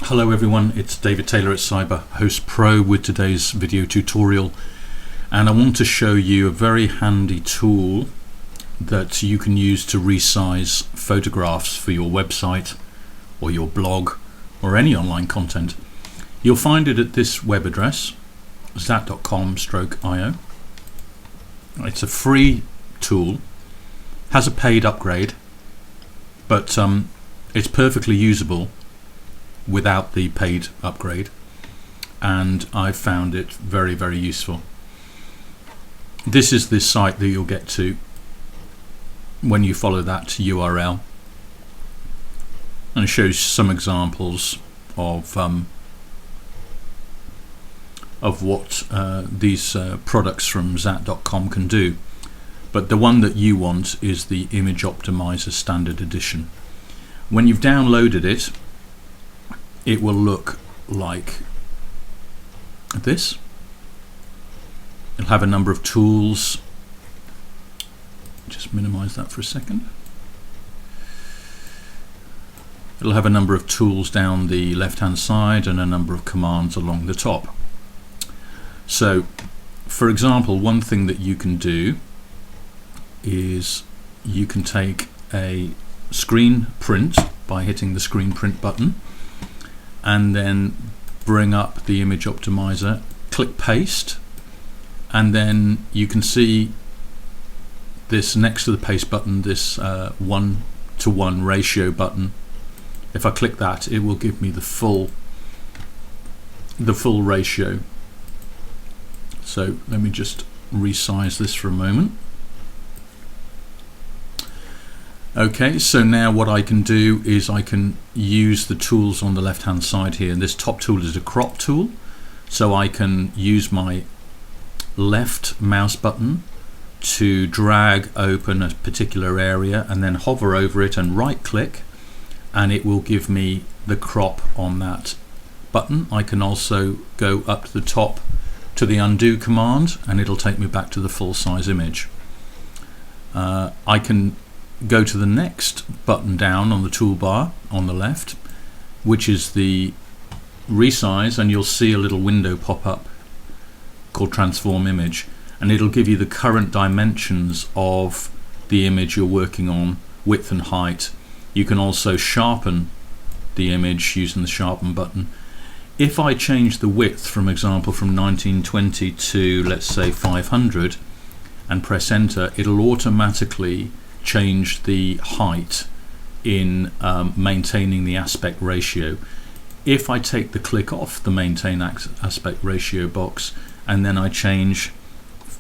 Hello everyone, it's David Taylor at CyberHost Pro with today's video tutorial, and I want to show you a very handy tool that you can use to resize photographs for your website or your blog or any online content. You'll find it at this web address, zat.com/io. It's a free tool, has a paid upgrade, but it's perfectly usable without the paid upgrade, and I've found it very, very useful. This is the site that you'll get to when you follow that URL, and it shows some examples of what these products from zat.com can do. But the one that you want is the Image Optimizer Standard Edition. When you've downloaded it, it will look like this. It'll have a number of tools. Just minimize that for a second. It'll have a number of tools down the left hand side and a number of commands along the top. So for example, one thing that you can do is you can take a screen print by hitting the screen print button, and then bring up the Image Optimizer, click paste, and then you can see this next to the paste button, this 1:1 ratio button. If I click that, it will give me the full ratio. So let me just resize this for a moment. Okay, so now what I can do is I can use the tools on the left hand side here, and this top tool is a crop tool, so I can use my left mouse button to drag open a particular area and then hover over it and right click, and it will give me the crop on that button. I can also go up to the top to the undo command, and it'll take me back to the full size image. I can go to the next button down on the toolbar on the left, which is the resize, and you'll see a little window pop up called transform image, and it'll give you the current dimensions of the image you're working on, width and height. You can also sharpen the image using the sharpen button. If I change the width, for example, from 1920 to let's say 500 and press enter, it'll automatically change the height in maintaining the aspect ratio. If I take the click off the maintain aspect ratio box and then I change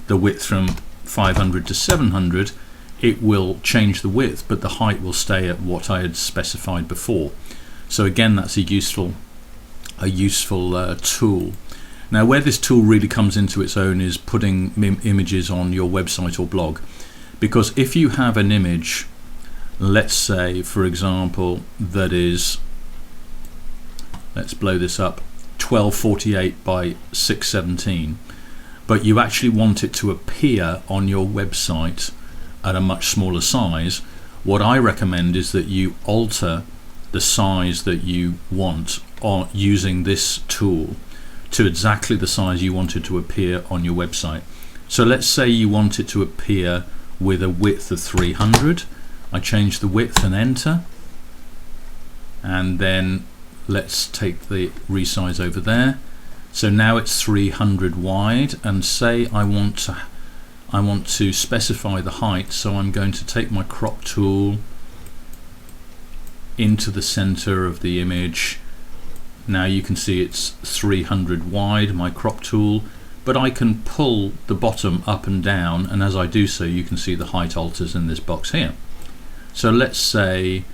the width from 500 to 700, it will change the width, but the height will stay at what I had specified before. So again, that's a useful tool. Now, where this tool really comes into its own is putting images on your website or blog. Because if you have an image, let's say for example, that is, let's blow this up, 1248 by 617, but you actually want it to appear on your website at a much smaller size, what I recommend is that you alter the size that you want using this tool to exactly the size you want it to appear on your website. So let's say you want it to appear with a width of 300. I change the width and enter, and then let's take the resize over there. So now it's 300 wide, and say I want to specify the height, so I'm going to take my crop tool into the center of the image. Now you can see it's 300 wide, my crop tool, but I can pull the bottom up and down, and as I do so you can see the height alters in this box here. So let's say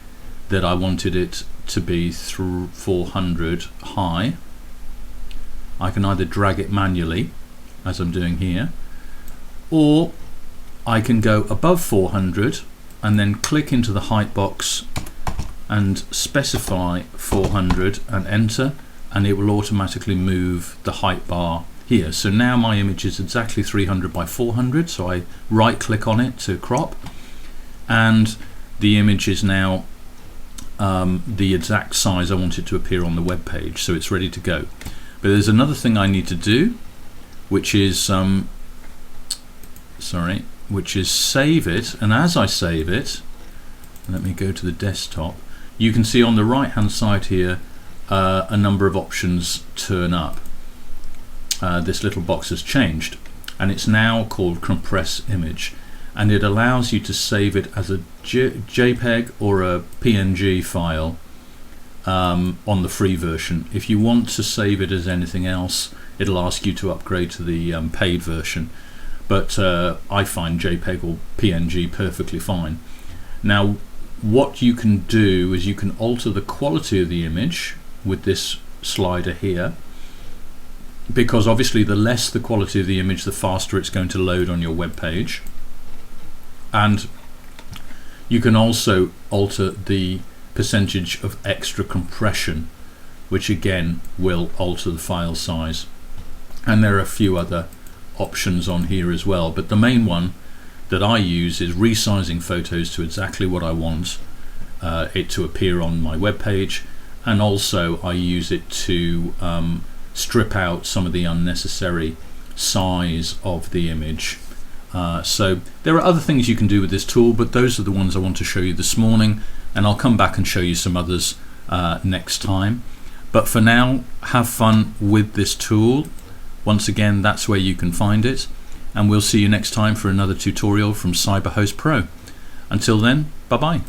that I wanted it to be through 400 high. I can either drag it manually, as I'm doing here, or I can go above 400 and then click into the height box and specify 400 and enter, and it will automatically move the height bar here. So now my image is exactly 300 by 400, so I right click on it to crop, and the image is now the exact size I want it to appear on the web page, so it's ready to go. But there's another thing I need to do, which is save it. And as I save it, let me go to the desktop. You can see on the right hand side here a number of options turn up. This little box has changed, and it's now called compress image, and it allows you to save it as a JPEG or a PNG file on the free version. If you want to save it as anything else, it'll ask you to upgrade to the paid version, but I find JPEG or PNG perfectly fine. Now what you can do is you can alter the quality of the image with this slider here, because obviously the less the quality of the image, the faster it's going to load on your web page. And you can also alter the percentage of extra compression, which again will alter the file size. And there are a few other options on here as well, but the main one that I use is resizing photos to exactly what I want it to appear on my web page, and also I use it to strip out some of the unnecessary size of the image. So there are other things you can do with this tool, but those are the ones I want to show you this morning, and I'll come back and show you some others next time. But for now, have fun with this tool. Once again, that's where you can find it, and we'll see you next time for another tutorial from CyberHost Pro. Until then, bye bye.